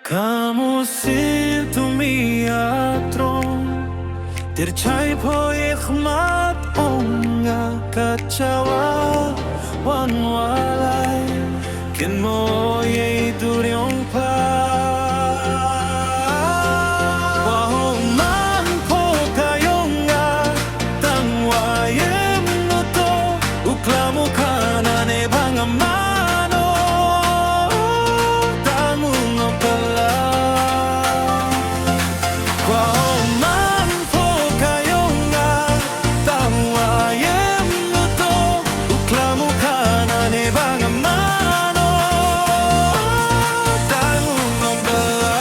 Kamu sintumi atron Tercai po ikhmat onga kacawa wan walay Ken mo ye duryong pa Wahong man po kayong nga Tangwayem no to Uklamo ka na ne bangamano Tamung ang pala Wahong man po kayong nga Tangwayem no to Uklamo ka na ne bangamano Tamung ang pala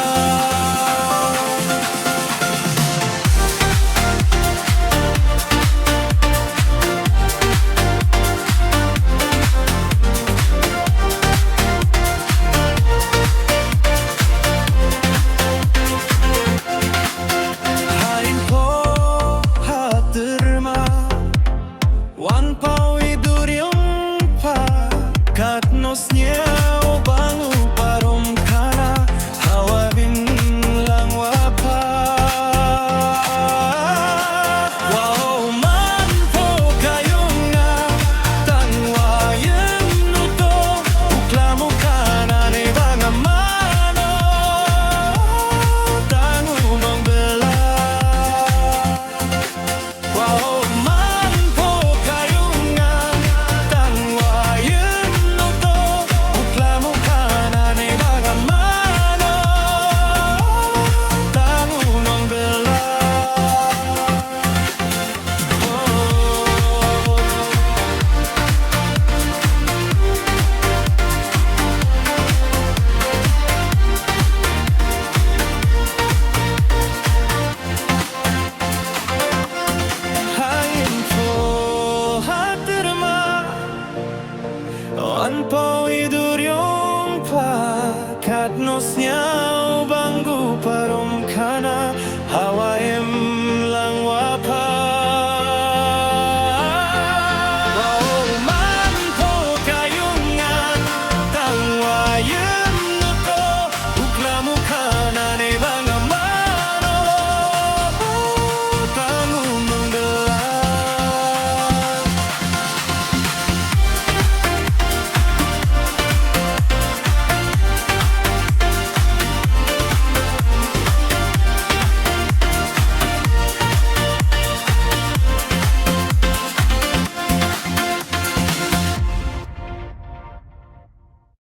Hain po haterma Wan pau iduryong pa Katnos niya o bangu parom kana Hawabin lang wapa Wow man po kayong nga Tangwayem no to Uklamo kana ni bangamano Tangumang bela Wow man po kayong nga Tangwayem no to Uklamo kana ni bangamano Tangumang bela Hain po haterma Wan po iduryong pa Katnos niya